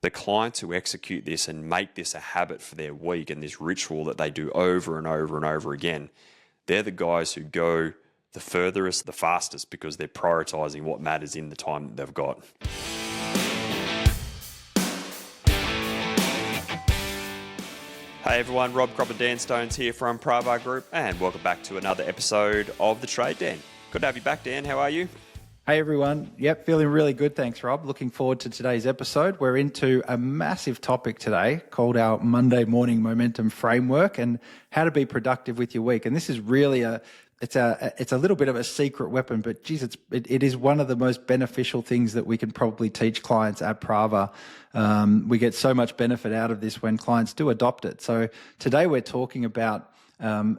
The clients who execute this and make this a habit for their week and this ritual that they do over and over and over again, they're the guys who go the furthest, the fastest, because they're prioritizing what matters in the time that they've got. Hey everyone, Rob, Kropp and Dan Stones here from Pravar Group, and welcome back to another episode of The Trade, Dan. Good to have you back, Dan. How are you? Hey everyone. Yep, feeling really good. Thanks, Rob. Looking forward to today's episode. We're into a massive topic today called our Monday morning momentum framework and how to be productive with your week. And this is really it's a little bit of a secret weapon, but geez, it is one of the most beneficial things that we can probably teach clients at Pravar. We get so much benefit out of this when clients do adopt it. So today we're talking about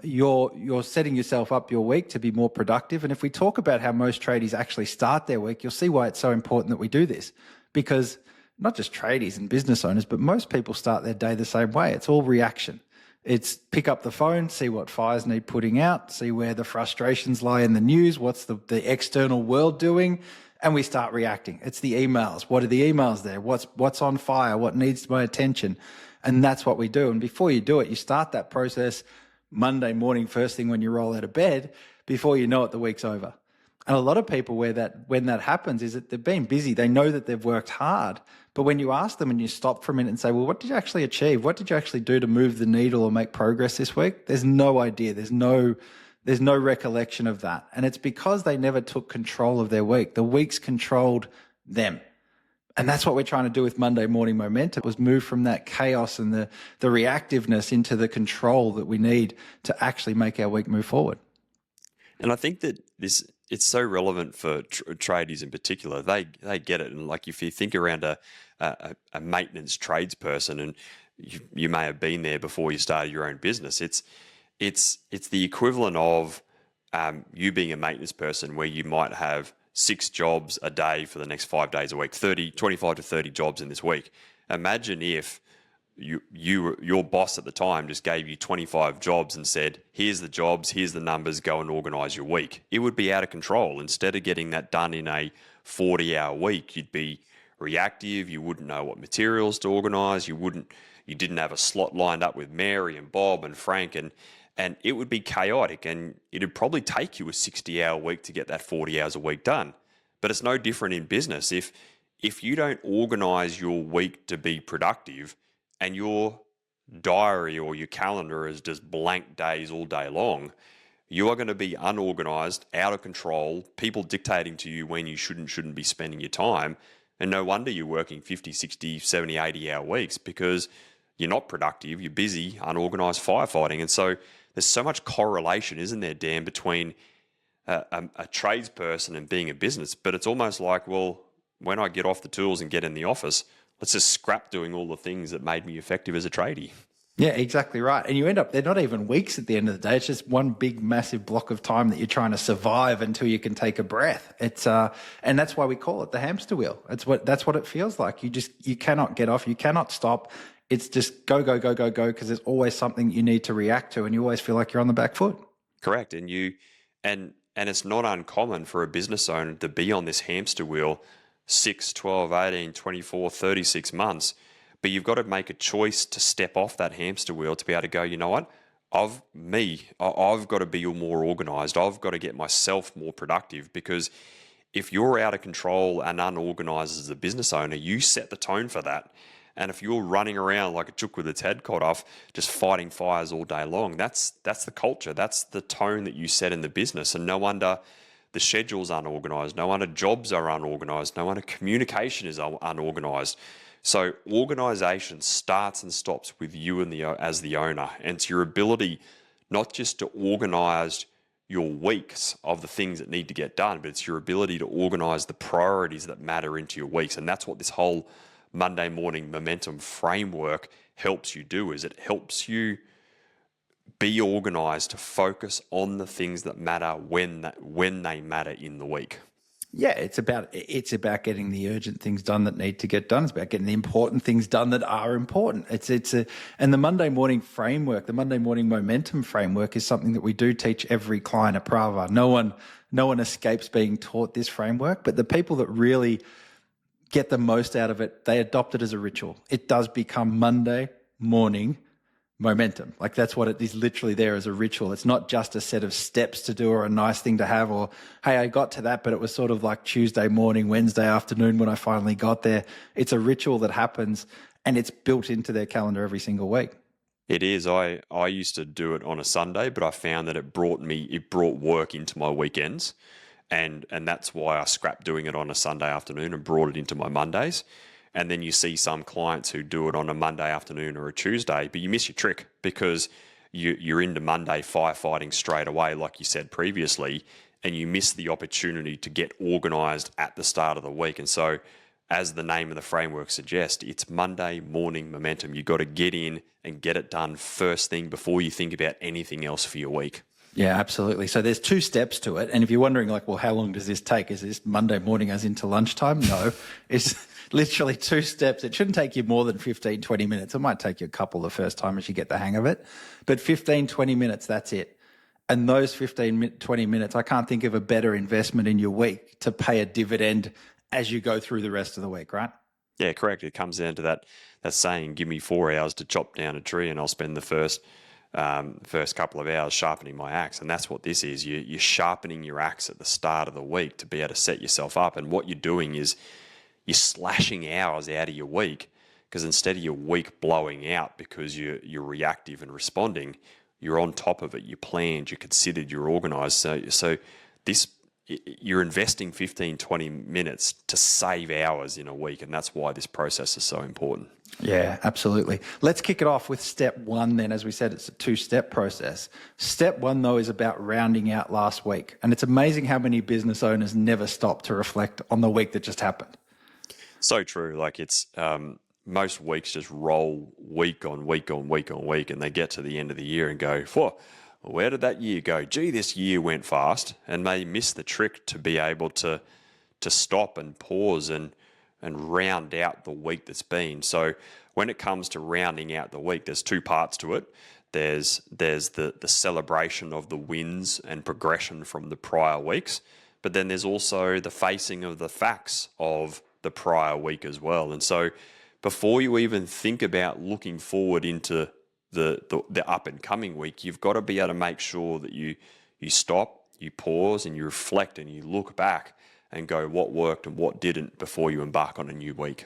you're setting yourself up your week to be more productive. And if we talk about how most tradies actually start their week, you'll see why it's so important that we do this. Because not just tradies and business owners, but most people start their day the same way. It's all reaction. It's pick up the phone, see what fires need putting out, see where the frustrations lie in the news, what's the external world doing, and we start reacting. It's the emails. What are the emails there? What's on fire? What needs my attention? And that's what we do. And before you do it, you start that process Monday morning, first thing when you roll out of bed. Before you know it, the week's over. And a lot of people when that happens is that they've been busy. They know that they've worked hard. But when you ask them and you stop for a minute and say, well, what did you actually achieve? What did you actually do to move the needle or make progress this week? There's no idea. There's no recollection of that. And it's because they never took control of their week. The week's controlled them. And that's what we're trying to do with Monday Morning Momentum, was move from that chaos and the reactiveness into the control that we need to actually make our week move forward. And I think that it's so relevant for tradies in particular. They get it. And like if you think around a maintenance tradesperson, and you may have been there before you started your own business, it's the equivalent of you being a maintenance person where you might have 6 jobs a day for the next 5 days a week, 25 to 30 jobs in this week. Imagine if your boss at the time just gave you 25 jobs and said, here's the jobs, here's the numbers, go and organize your week. It would be out of control. Instead of getting that done in a 40-hour week, you'd be reactive. You wouldn't know what materials to organize. You didn't have a slot lined up with Mary and Bob and Frank, and it would be chaotic, and it'd probably take you a 60-hour week to get that 40 hours a week done. But it's no different in business. If you don't organize your week to be productive and your diary or your calendar is just blank days all day long, you are going to be unorganized, out of control, people dictating to you when you shouldn't be spending your time. And no wonder you're working 50, 60, 70, 80-hour weeks, because you're not productive, you're busy, unorganized firefighting. And so there's so much correlation, isn't there, Dan, between a tradesperson and being a business. But it's almost like, well, when I get off the tools and get in the office, let's just scrap doing all the things that made me effective as a tradie. Yeah, exactly right. And you end up, they're not even weeks at the end of the day. It's just one big, massive block of time that you're trying to survive until you can take a breath. It's and that's why we call it the hamster wheel. That's what it feels like. You cannot get off. You cannot stop. It's just go, go, go, go, go, because there's always something you need to react to, and you always feel like you're on the back foot. Correct. And it's not uncommon for a business owner to be on this hamster wheel 6, 12, 18, 24, 36 months. But you've got to make a choice to step off that hamster wheel to be able to go, you know what? I've got to be more organized. I've got to get myself more productive, because if you're out of control and unorganized as a business owner, you set the tone for that. And if you're running around like a chook with its head cut off, just fighting fires all day long, that's the culture. That's the tone that you set in the business. And no wonder the schedule's unorganized. No wonder jobs are unorganized. No wonder communication is unorganized. So organization starts and stops with you as the owner. And it's your ability not just to organize your weeks of the things that need to get done, but it's your ability to organize the priorities that matter into your weeks. And that's what this whole Monday morning momentum framework helps you do. Is it helps you be organized to focus on the things that matter when they matter in the week. Yeah, it's about getting the urgent things done that need to get done. It's about getting the important things done that are important. And the Monday morning framework, the Monday morning momentum framework, is something that we do teach every client at Pravar. No one escapes being taught this framework, but the people that really get the most out of it, they adopt it as a ritual. It does become Monday morning momentum. Like that's what it is, literally there as a ritual. It's not just a set of steps to do or a nice thing to have, or, hey, I got to that, but it was sort of like Tuesday morning, Wednesday afternoon when I finally got there. It's a ritual that happens and it's built into their calendar every single week. It is. I used to do it on a Sunday, but I found that it brought work into my weekends, and that's why I scrapped doing it on a Sunday afternoon and brought it into my Mondays. And then you see some clients who do it on a Monday afternoon or a Tuesday, but you miss your trick because you're into Monday firefighting straight away, like you said previously, and you miss the opportunity to get organised at the start of the week. And so, as the name of the framework suggests, it's Monday morning momentum. You've got to get in and get it done first thing before you think about anything else for your week. Yeah, absolutely. So there's 2 steps to it. And if you're wondering, like, well, how long does this take? Is this Monday morning as into lunchtime? No, it's literally 2 steps. It shouldn't take you more than 15, 20 minutes. It might take you a couple the first time as you get the hang of it. But 15, 20 minutes, that's it. And those 15, 20 minutes, I can't think of a better investment in your week to pay a dividend as you go through the rest of the week, right? Yeah, correct. It comes down to that saying, give me 4 hours to chop down a tree and I'll spend the first couple of hours sharpening my axe. And that's what this is. You're sharpening your axe at the start of the week to be able to set yourself up. And what you're doing is you're slashing hours out of your week, because instead of your week blowing out because you're reactive and responding, you're on top of it. You planned, you considered, you're organised. So this, you're investing 15, 20 minutes to save hours in a week. And that's why this process is so important. Yeah, absolutely. Let's kick it off with step 1 then. As we said, it's a 2-step process. Step 1, though, is about rounding out last week. And it's amazing how many business owners never stop to reflect on the week that just happened. So true. Like it's most weeks just roll week on week on week on week, and they get to the end of the year and go, whoa, where did that year go? Gee, this year went fast, and they miss the trick to be able to stop and pause and round out the week that's been. So when it comes to rounding out the week, there's 2 parts to it. There's the celebration of the wins and progression from the prior weeks, but then there's also the facing of the facts of the prior week as well. And so before you even think about looking forward into the up and coming week, you've got to be able to make sure that you stop, you pause, and you reflect and you look back and go what worked and what didn't before you embark on a new week.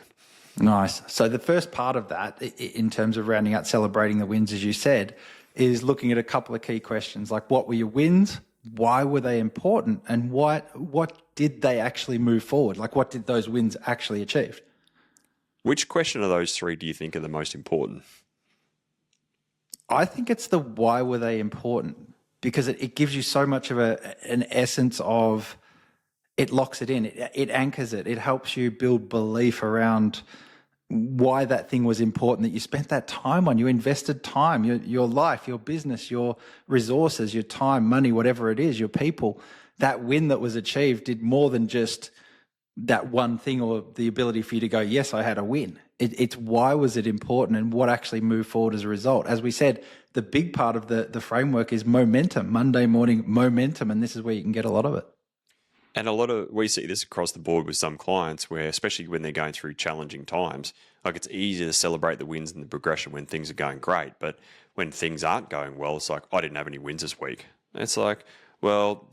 Nice. So the first part of that, in terms of rounding out, celebrating the wins, as you said, is looking at a couple of key questions, like what were your wins, why were they important, and what did they actually move forward? Like what did those wins actually achieve? Which question of those 3 do you think are the most important? I think it's the why were they important, because it gives you so much of an essence of, it locks it in, it anchors it, it helps you build belief around why that thing was important that you spent that time on. You invested time, your life, your business, your resources, your time, money, whatever it is, your people. That win that was achieved did more than just that one thing or the ability for you to go, yes, I had a win. It's why was it important and what actually moved forward as a result. As we said, the big part of the framework is momentum, Monday morning momentum, and this is where you can get a lot of it. And we see this across the board with some clients where, especially when they're going through challenging times, like it's easy to celebrate the wins and the progression when things are going great. But when things aren't going well, it's like, I didn't have any wins this week. And it's like, well,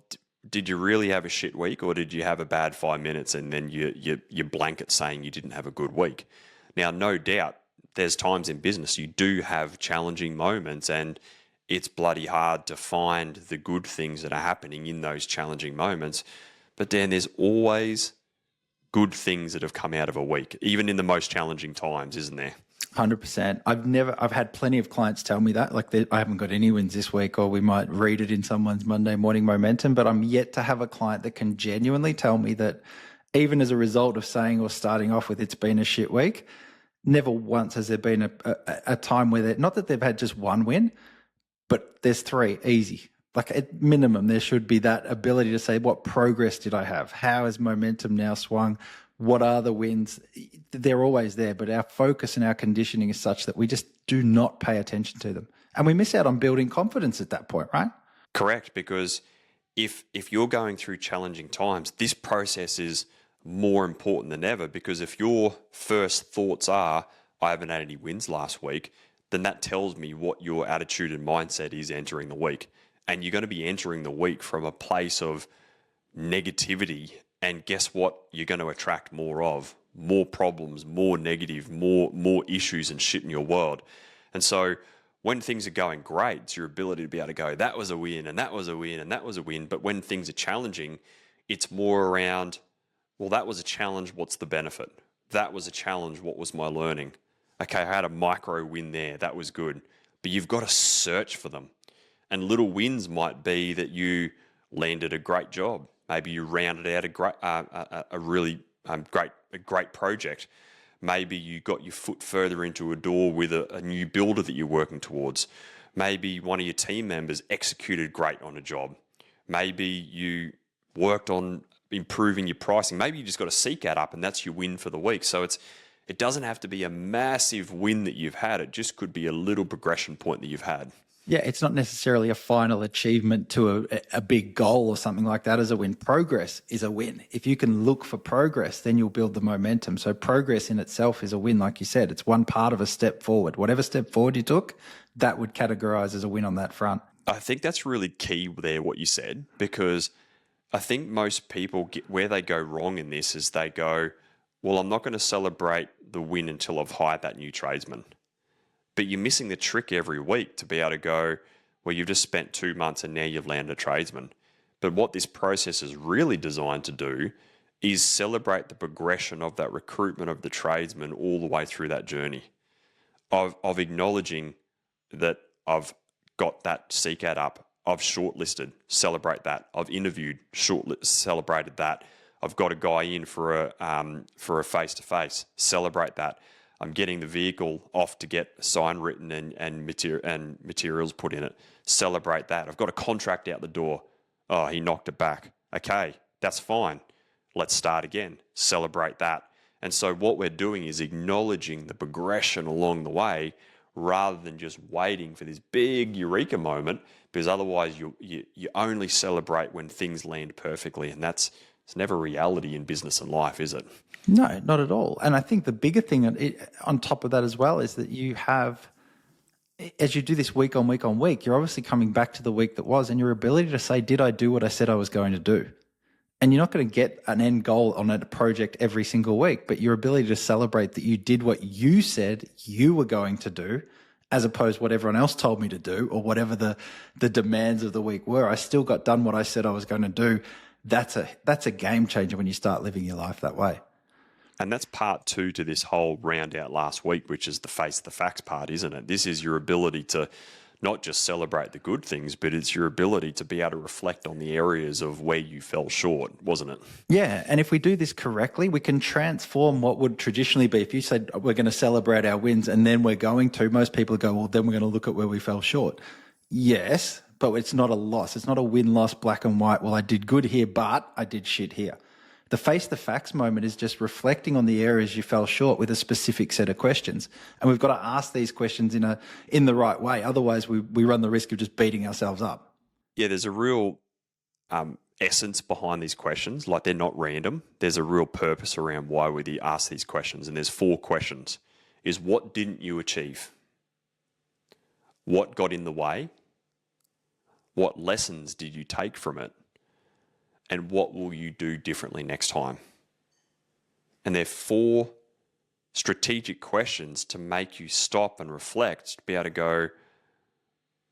did you really have a shit week, or did you have a bad 5 minutes and then you blanket saying you didn't have a good week? Now, no doubt, there's times in business you do have challenging moments, and it's bloody hard to find the good things that are happening in those challenging moments. But Dan, there's always good things that have come out of a week, even in the most challenging times, isn't there? 100%. I've had plenty of clients tell me that, like I haven't got any wins this week, or we might read it in someone's Monday morning momentum, but I'm yet to have a client that can genuinely tell me that even as a result of saying or starting off with it's been a shit week, never once has there been a time where not that they've had just one win, but there's 3 easy. Like at minimum, there should be that ability to say, what progress did I have? How has momentum now swung? What are the wins? They're always there, but our focus and our conditioning is such that we just do not pay attention to them. And we miss out on building confidence at that point, right? Correct, because if you're going through challenging times, this process is more important than ever, because if your first thoughts are, I haven't had any wins last week, then that tells me what your attitude and mindset is entering the week. And you're going to be entering the week from a place of negativity. And guess what? You're going to attract more of more problems, more negative, more issues and shit in your world. And so when things are going great, it's your ability to be able to go, that was a win, and that was a win, and that was a win. But when things are challenging, it's more around, well, that was a challenge. What's the benefit? That was a challenge. What was my learning? Okay, I had a micro win there. That was good. But you've got to search for them. And little wins might be that you landed a great job. Maybe you rounded out a really great project. Maybe you got your foot further into a door with a new builder that you're working towards. Maybe one of your team members executed great on a job. Maybe you worked on improving your pricing. Maybe you just got a CCAT up and that's your win for the week. So it doesn't have to be a massive win that you've had. It just could be a little progression point that you've had. Yeah, it's not necessarily a final achievement to a big goal or something like that as a win. Progress is a win. If you can look for progress, then you'll build the momentum. So progress in itself is a win, like you said. It's one part of a step forward. Whatever step forward you took, that would categorize as a win on that front. I think that's really key there, what you said, because I think most people where they go wrong in this is they go, well, I'm not going to celebrate the win until I've hired that new tradesman. But you're missing the trick every week to be able to go, well, you've just spent 2 months and now you've landed a tradesman. But what this process is really designed to do is celebrate the progression of that recruitment of the tradesman all the way through that journey of acknowledging that I've got that CCAT up, I've shortlisted, celebrate that. I've interviewed, celebrated that. I've got a guy in for a face-to-face, celebrate that. I'm getting the vehicle off to get a sign written and materials put in it. Celebrate that. I've got a contract out the door. Oh, he knocked it back. Okay, that's fine. Let's start again. Celebrate that. And so what we're doing is acknowledging the progression along the way rather than just waiting for this big eureka moment, because otherwise you only celebrate when things land perfectly, and it's never reality in business and life, is it? No, not at all. And I think the bigger thing on top of that as well is that you have, as you do this week on week on week, you're obviously coming back to the week that was, and your ability to say, did I do what I said I was going to do? And you're not going to get an end goal on a project every single week, but your ability to celebrate that you did what you said you were going to do, as opposed to what everyone else told me to do, or whatever the demands of the week were. I still got done what I said I was going to do. That's a game changer when you start living your life that way. And that's part 2 to this whole round out last week, which is the face the facts part, isn't it? This is your ability to not just celebrate the good things, but it's your ability to be able to reflect on the areas of where you fell short, wasn't it? Yeah, and if we do this correctly, we can transform what would traditionally be, if you said we're going to celebrate our wins and then we're going to, most people go, well, then we're going to look at where we fell short. Yes, but it's not a loss. It's not a win-loss, black and white. Well, I did good here, but I did shit here. The face the facts moment is just reflecting on the areas you fell short with a specific set of questions. And we've got to ask these questions in the right way. Otherwise, we run the risk of just beating ourselves up. Yeah, there's a real essence behind these questions. Like, they're not random. There's a real purpose around why we ask these questions. And there's 4 questions. Is what didn't you achieve? What got in the way? What lessons did you take from it? And what will you do differently next time? And they're 4 strategic questions to make you stop and reflect, to be able to go,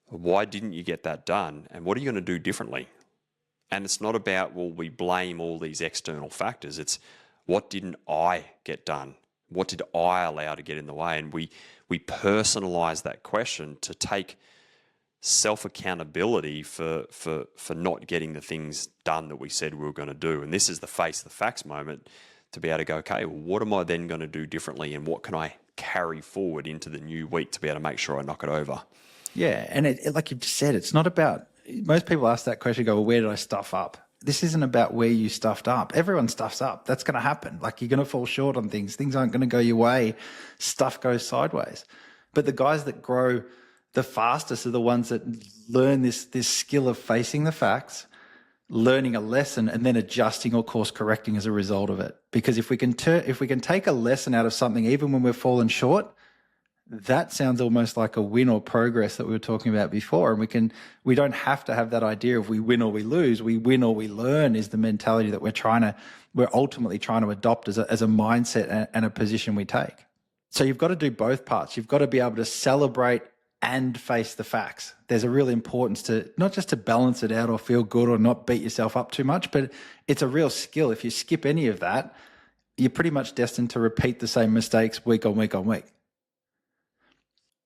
why didn't you get that done? And what are you going to do differently? And it's not about, well, we blame all these external factors. It's, what didn't I get done? What did I allow to get in the way? And we personalize that question to take self-accountability for not getting the things done that we said we were going to do. And this is the face the facts moment, to be able to go, okay, well, what am I then going to do differently, and what can I carry forward into the new week to be able to make sure I knock it over? Yeah, and it like you just said, it's not about, most people ask that question, go, well, where did I stuff up? This isn't about where you stuffed up. Everyone stuffs up. That's going to happen. Like, you're going to fall short on things. Things aren't going to go your way. Stuff goes sideways. But the guys that grow the fastest are the ones that learn this skill of facing the facts, learning a lesson and then adjusting or course correcting as a result of it. Because if we can take a lesson out of something, even when we've fallen short, that sounds almost like a win or progress that we were talking about before. And we don't have to have that idea of we win or we lose. We win or we learn is the mentality that we're ultimately trying to adopt as a mindset and a position we take. So you've got to do both parts. You've got to be able to celebrate and face the facts. There's a real importance to not just to balance it out or feel good or not beat yourself up too much, but it's a real skill. If you skip any of that, you're pretty much destined to repeat the same mistakes week on week on week.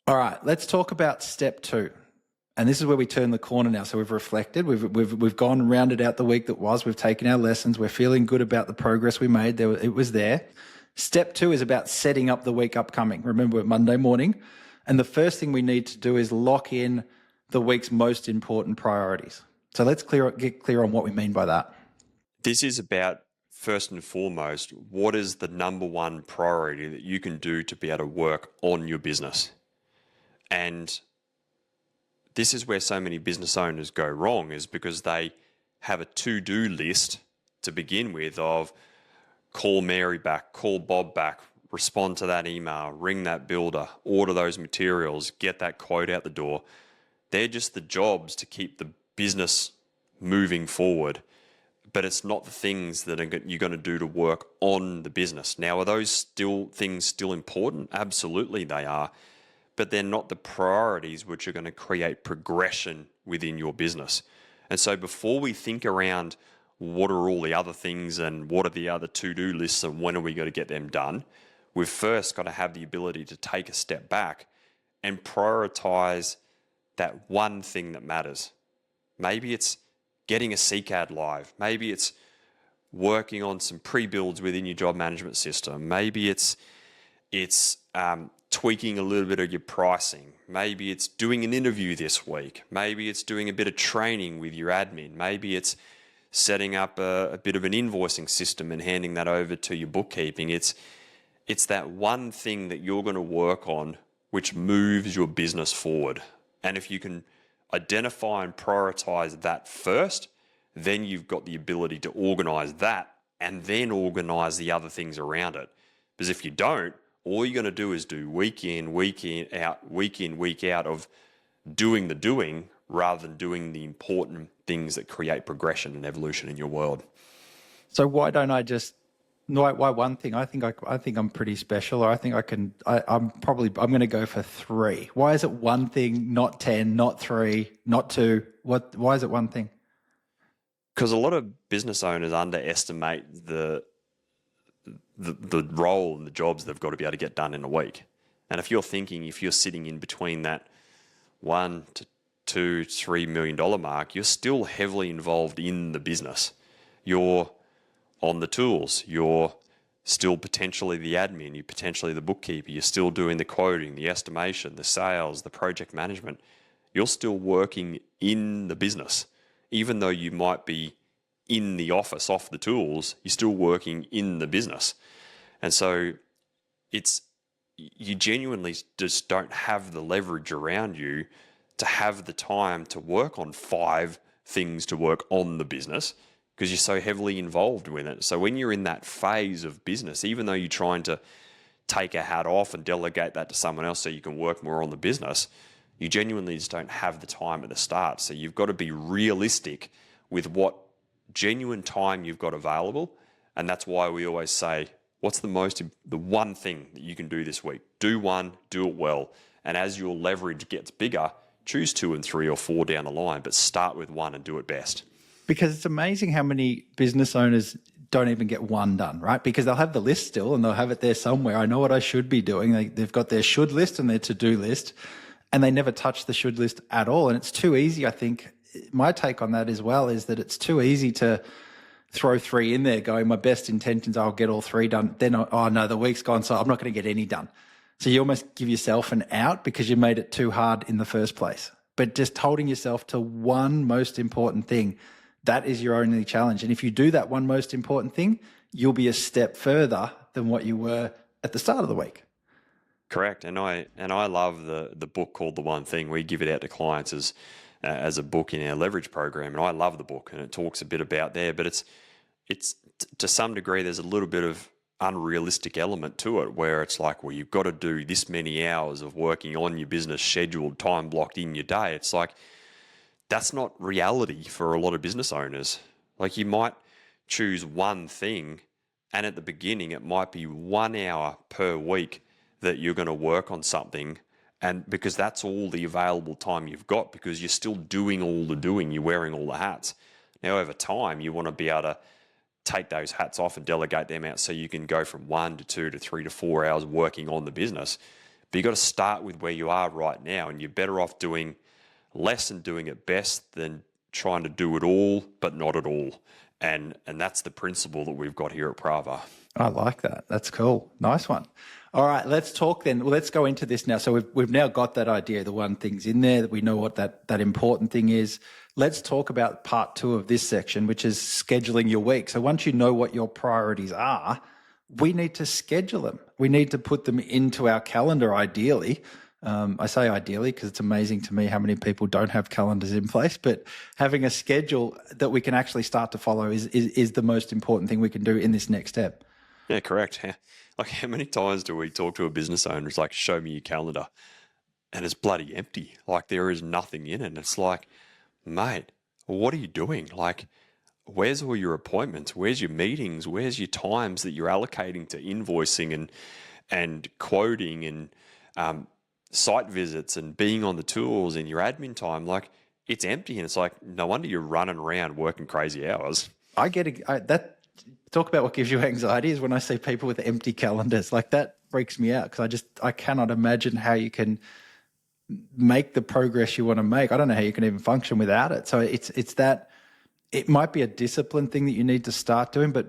All right, let's talk about step 2. And this is where we turn the corner now. So we've reflected, we've gone and rounded out the week that was, we've taken our lessons, we're feeling good about the progress we made. It was there. Step 2 is about setting up the week upcoming. Remember, Monday morning. And the first thing we need to do is lock in the week's most important priorities. So let's get clear on what we mean by that. This is about, first and foremost, what is the number one priority that you can do to be able to work on your business? And this is where so many business owners go wrong, is because they have a to-do list to begin with of call Mary back, call Bob back, respond to that email, ring that builder, order those materials, get that quote out the door. They're just the jobs to keep the business moving forward, but it's not the things that you're going to do to work on the business. Now, are those things still important? Absolutely they are, but they're not the priorities which are going to create progression within your business. And so before we think around what are all the other things and what are the other to-do lists and when are we going to get them done, we've first got to have the ability to take a step back and prioritize that one thing that matters. Maybe it's getting a CCAD live. Maybe it's working on some pre-builds within your job management system. Maybe it's tweaking a little bit of your pricing. Maybe it's doing an interview this week. Maybe it's doing a bit of training with your admin. Maybe it's setting up a bit of an invoicing system and handing that over to your bookkeeping. It's that one thing that you're going to work on which moves your business forward. And if you can identify and prioritize that first, then you've got the ability to organize that and then organize the other things around it. Because if you don't, all you're going to do is do week in, week out of doing the doing rather than doing the important things that create progression and evolution in your world. So why don't I just why one thing? I think I'm pretty special, or I think I'm going to go for 3. Why is it one thing, not 10, not 3, not 2? Why is it one thing? Because a lot of business owners underestimate the role and the jobs they've got to be able to get done in a week. And if you're sitting in between that $1 to $2, $3 million mark, you're still heavily involved in the business. You're on the tools. You're still potentially the admin. You're potentially the bookkeeper. You're still doing the quoting, the estimation, the sales, the project management. You're still working in the business. Even though you might be in the office off the tools, you're still working in the business. And so you genuinely just don't have the leverage around you to have the time to work on 5 things to work on the business because you're so heavily involved with it. So when you're in that phase of business, even though you're trying to take a hat off and delegate that to someone else so you can work more on the business, you genuinely just don't have the time at the start. So you've got to be realistic with what genuine time you've got available. And that's why we always say, what's the one thing that you can do this week? Do one, do it well. And as your leverage gets bigger, choose 2 and 3 or 4 down the line, but start with one and do it best. Because it's amazing how many business owners don't even get one done, right? Because they'll have the list still and they'll have it there somewhere. I know what I should be doing. They've got their should list and their to-do list, and they never touch the should list at all. And it's too easy, I think. My take on that as well is that it's too easy to throw 3 in there going, my best intentions, I'll get all 3 done. Then, oh no, the week's gone, so I'm not going to get any done. So you almost give yourself an out because you made it too hard in the first place. But just holding yourself to one most important thing, that is your only challenge. And if you do that one most important thing, you'll be a step further than what you were at the start of the week. Correct. And I love the book called The One Thing. We give it out to clients as as a book in our leverage program, and I love the book, and it talks a bit about there. But it's to some degree there's a little bit of unrealistic element to it, where it's like, well, you've got to do this many hours of working on your business, scheduled, time blocked in your day. It's like that's not reality for a lot of business owners. Like, you might choose one thing, and at the beginning it might be 1 hour per week that you're going to work on something, and because that's all the available time you've got, because you're still doing all the doing, you're wearing all the hats. Now over time you want to be able to take those hats off and delegate them out, so you can go from 1 to 2 to 3 to 4 hours working on the business. But you've got to start with where you are right now, and you're better off doing less and doing it best than trying to do it all but not at all. And that's the principle that we've got here at Pravar. I like that. That's cool. Nice one. All right, let's talk then. Well, let's go into this now. So we've now got that idea. The one thing's in there, that we know what that important thing is. Let's talk about part 2 of this section, which is scheduling your week. So once you know what your priorities are, we need to schedule them. We need to put them into our calendar, ideally. I say ideally because it's amazing to me how many people don't have calendars in place, but having a schedule that we can actually start to follow is the most important thing we can do in this next step. Yeah, correct. Like, how many times do we talk to a business owner? It's like, show me your calendar, and it's bloody empty. Like, there is nothing in it. And it's like, mate, what are you doing? Like, where's all your appointments? Where's your meetings? Where's your times that you're allocating to invoicing and quoting and site visits and being on the tools and your admin time? Like, it's empty, and it's like, no wonder you're running around working crazy hours. I get it. Talk about what gives you anxiety is when I see people with empty calendars. Like, that freaks me out, because I cannot imagine how you can make the progress you want to make. I don't know how you can even function without it. So it's that. It might be a discipline thing that you need to start doing, but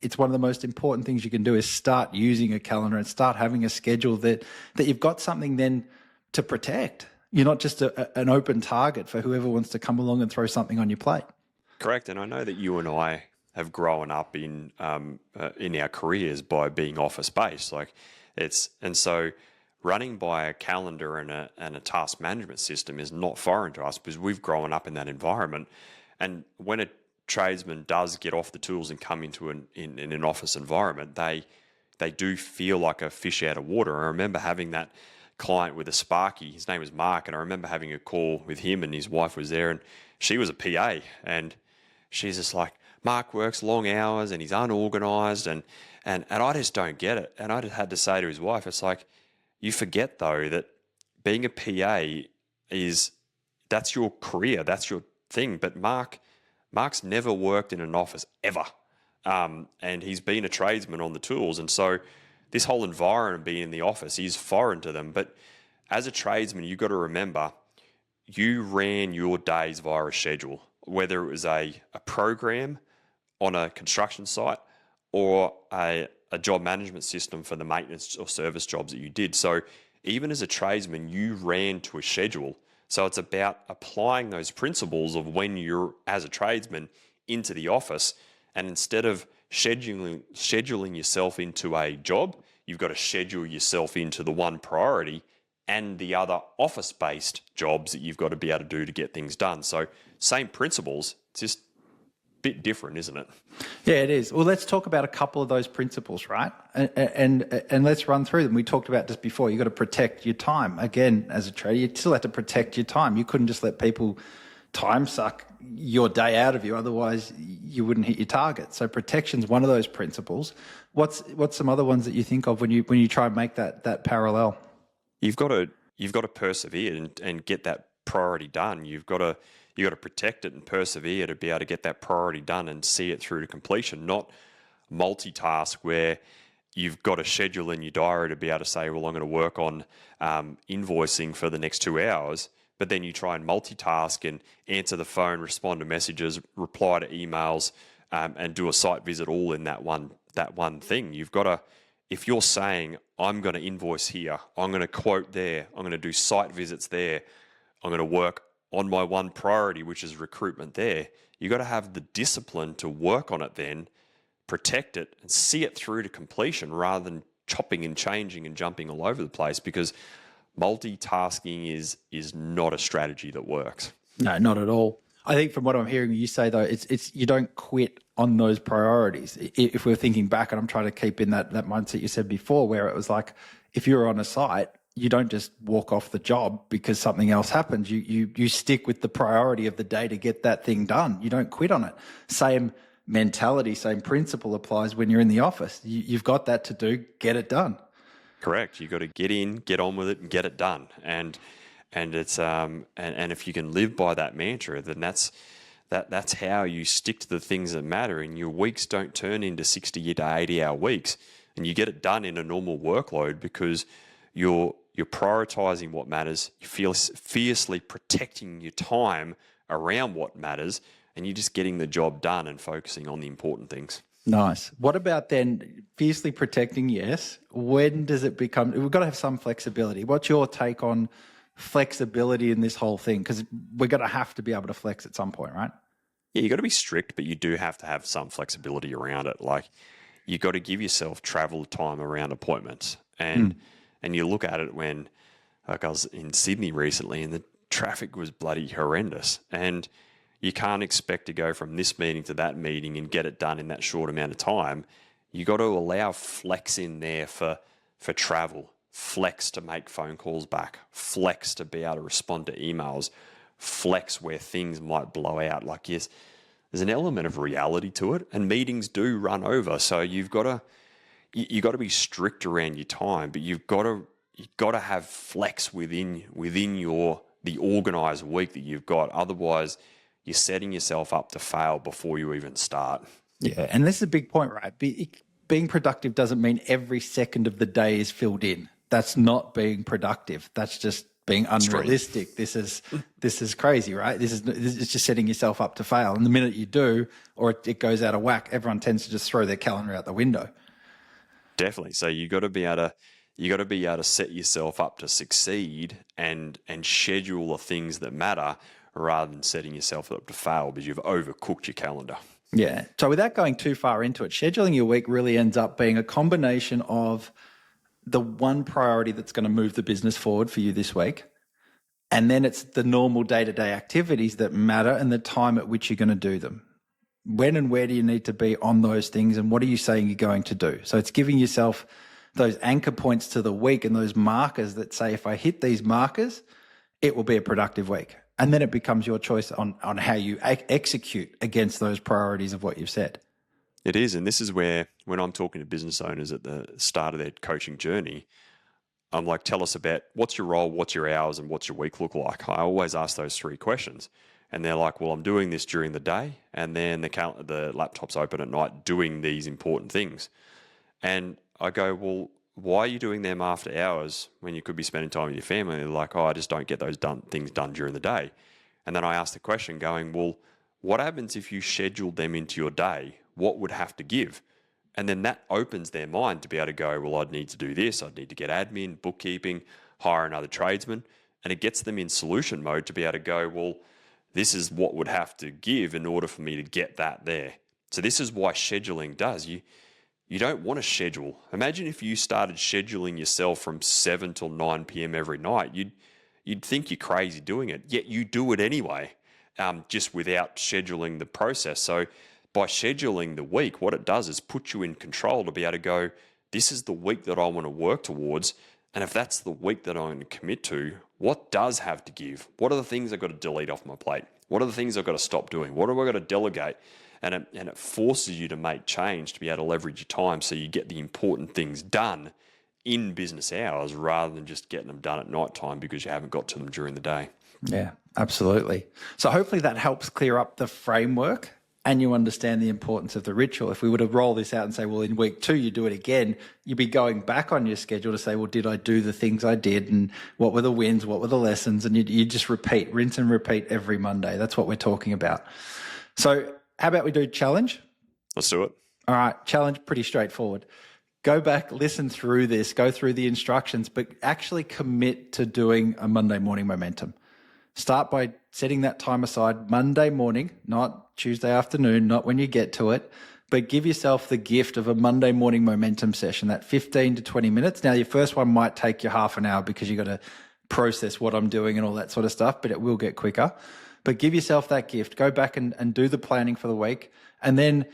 it's one of the most important things you can do is start using a calendar and start having a schedule that you've got something then to protect. You're not just an open target for whoever wants to come along and throw something on your plate. Correct. And I know that you and I have grown up in our careers by being office based. And so running by a calendar and a task management system is not foreign to us, because we've grown up in that environment. And when a tradesman does get off the tools and come into an office environment, they do feel like a fish out of water. I remember having that client with a Sparky. His name was Mark, and I remember having a call with him, and his wife was there, and she was a PA, and she's just like, Mark works long hours and he's unorganised, and I just don't get it. And I just had to say to his wife, it's like, you forget though that being a PA that's your career, that's your thing. But Mark's never worked in an office ever, and he's been a tradesman on the tools, and so this whole environment being in the office is foreign to them. But as a tradesman, you've got to remember, you ran your days via a schedule, whether it was a program on a construction site or a job management system for the maintenance or service jobs that you did. So even as a tradesman, you ran to a schedule. So it's about applying those principles of when you're, as a tradesman, into the office, and instead of scheduling yourself into a job, you've got to schedule yourself into the one priority and the other office-based jobs that you've got to be able to do to get things done. So same principles, it's just a bit different, isn't it? Yeah, it is. Well, let's talk about a couple of those principles, right? And let's run through them. We talked about just before, you've got to protect your time. Again, as a trader, you still have to protect your time. You couldn't just let people time suck your day out of you, otherwise you wouldn't hit your target. So protection's one of those principles. What's some other ones that you think of when you try and make that parallel? You've got to persevere and get that priority done. You've got to protect it and persevere to be able to get that priority done and see it through to completion, not multitask where you've got a schedule in your diary to be able to say, well, I'm going to work on invoicing for the next 2 hours, but then you try and multitask and answer the phone, respond to messages, reply to emails, and do a site visit all in that one thing. You've got to, if you're saying, I'm going to invoice here, I'm going to quote there, I'm going to do site visits there, I'm going to work on my one priority, which is recruitment there, you've got to have the discipline to work on it then, protect it, and see it through to completion rather than chopping and changing and jumping all over the place. Because multitasking is not a strategy that works. No, not at all. I think from what I'm hearing you say, though, it's you don't quit on those priorities. If we're thinking back, and I'm trying to keep in that mindset you said before, where it was like, if you're on a site, you don't just walk off the job because something else happens. You stick with the priority of the day to get that thing done. You don't quit on it. Same mentality, same principle applies when you're in the office. You've got that to do, get it done. Correct. You got to get in, get on with it, and get it done. And it's and if you can live by that mantra, then that's how you stick to the things that matter, and your weeks don't turn into 60 to 80-hour weeks, and you get it done in a normal workload because you're prioritizing what matters. You feel fiercely protecting your time around what matters, and you're just getting the job done and focusing on the important things. Nice. What about then fiercely protecting? Yes. When does it become, we've got to have some flexibility. What's your take on flexibility in this whole thing? Because we're going to have to be able to flex at some point, right? Yeah, you got to be strict, but you do have to have some flexibility around it. Like, you got to give yourself travel time around appointments. And you look at it when, like, I was in Sydney recently and the traffic was bloody horrendous. And you can't expect to go from this meeting to that meeting and get it done in that short amount of time. You got to allow flex in there for travel, flex to make phone calls back, flex to be able to respond to emails, flex where things might blow out. Like, yes, there's an element of reality to it, and meetings do run over. So you got to be strict around your time, but you've got to have flex within the organized week that you've got. Otherwise, you're setting yourself up to fail before you even start. Yeah, and this is a big point, right? Being productive doesn't mean every second of the day is filled in. That's not being productive. That's just being unrealistic. This is crazy, right? This is just setting yourself up to fail. And the minute you do, or it goes out of whack, everyone tends to just throw their calendar out the window. Definitely. So you got to be able to set yourself up to succeed and schedule the things that matter, rather than setting yourself up to fail because you've overcooked your calendar. Yeah. So without going too far into it, scheduling your week really ends up being a combination of the one priority that's going to move the business forward for you this week, and then it's the normal day-to-day activities that matter and the time at which you're going to do them. When and where do you need to be on those things, and what are you saying you're going to do? So it's giving yourself those anchor points to the week and those markers that say, if I hit these markers, it will be a productive week. And then it becomes your choice on how you execute against those priorities of what you've said. It is. And this is where, when I'm talking to business owners at the start of their coaching journey, I'm like, tell us about what's your role, what's your hours, and what's your week look like? I always ask those three questions. And they're like, well, I'm doing this during the day, and then the laptop's open at night doing these important things. And I go, well, why are you doing them after hours when you could be spending time with your family? And they're like, oh, I just don't get those things done during the day. And then I asked the question going, well, what happens if you scheduled them into your day? What would have to give? And then that opens their mind to be able to go, well, I'd need to do this. I'd need to get admin, bookkeeping, hire another tradesman. And it gets them in solution mode to be able to go, well, this is what would have to give in order for me to get that there. So this is why scheduling does. You don't want to schedule. Imagine if you started scheduling yourself from 7 till 9 p.m. every night. You'd think you're crazy doing it, yet you do it anyway, just without scheduling the process. So by scheduling the week, what it does is put you in control to be able to go, this is the week that I want to work towards. And if that's the week that I'm going to commit to, what does have to give? What are the things I've got to delete off my plate? What are the things I've got to stop doing? What have I got to delegate? And it forces you to make change to be able to leverage your time so you get the important things done in business hours rather than just getting them done at night time because you haven't got to them during the day. Yeah, absolutely. So hopefully that helps clear up the framework and you understand the importance of the ritual. If we were to roll this out and say, well, in week 2, you do it again, you'd be going back on your schedule to say, well, did I do the things I did? And what were the wins? What were the lessons? And you just repeat, rinse and repeat every Monday. That's what we're talking about. So how about we do challenge? Let's do it. All right. Challenge, pretty straightforward. Go back, listen through this, go through the instructions, but actually commit to doing a Monday morning momentum. Start by setting that time aside Monday morning, not Tuesday afternoon, not when you get to it, but give yourself the gift of a Monday morning momentum session, that 15 to 20 minutes. Now, your first one might take you half an hour because you got to process what I'm doing and all that sort of stuff, but it will get quicker. But give yourself that gift. Go back and do the planning for the week, and then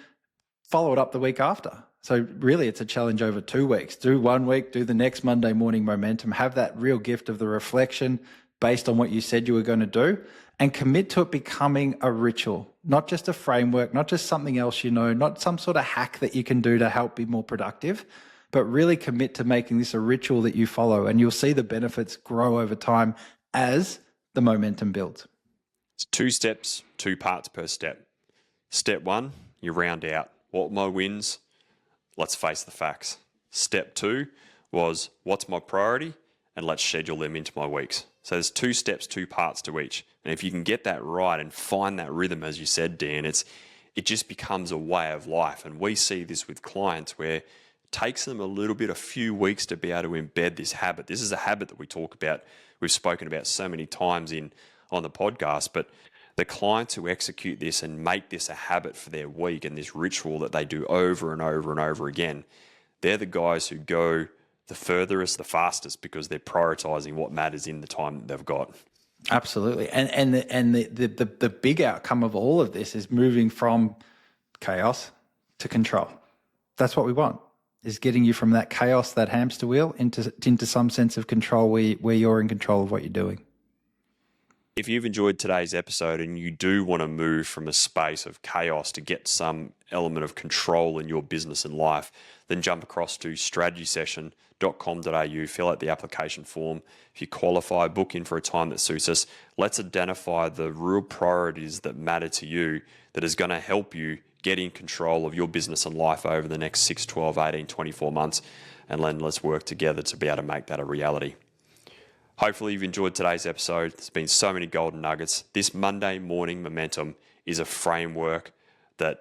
follow it up the week after. So really, it's a challenge over 2 weeks. Do 1 week, do the next Monday morning momentum, have that real gift of the reflection based on what you said you were going to do, and commit to it becoming a ritual, not just a framework, not just something else not some sort of hack that you can do to help be more productive, but really commit to making this a ritual that you follow, and you'll see the benefits grow over time as the momentum builds. It's 2 steps, 2 parts per step. Step 1, you round out. What are my wins? Let's face the facts. Step 2 was what's my priority, and let's schedule them into my weeks. So there's 2 steps, 2 parts to each. And if you can get that right and find that rhythm, as you said, Dan, it just becomes a way of life. And we see this with clients where it takes them a few weeks to be able to embed this habit. This is a habit that we talk about, we've spoken about so many times on the podcast, but the clients who execute this and make this a habit for their week and this ritual that they do over and over and over again, they're the guys who go the furthest, the fastest, because they're prioritizing what matters in the time that they've got. Absolutely. And the big outcome of all of this is moving from chaos to control. That's what we want, is getting you from that chaos, that hamster wheel, into some sense of control where you're in control of what you're doing. If you've enjoyed today's episode and you do want to move from a space of chaos to get some element of control in your business and life, then jump across to strategysession.com.au, fill out the application form. If you qualify, book in for a time that suits us. Let's identify the real priorities that matter to you that is going to help you get in control of your business and life over the next 6, 12, 18, 24 months. And then let's work together to be able to make that a reality. Hopefully you've enjoyed today's episode. There's been so many golden nuggets. This Monday morning momentum is a framework that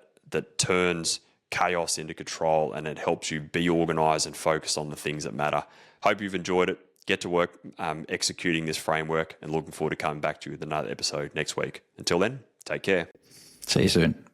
turns chaos into control, and it helps you be organized and focused on the things that matter. Hope you've enjoyed it. Get to work executing this framework, and looking forward to coming back to you with another episode next week. Until then, take care. See you soon.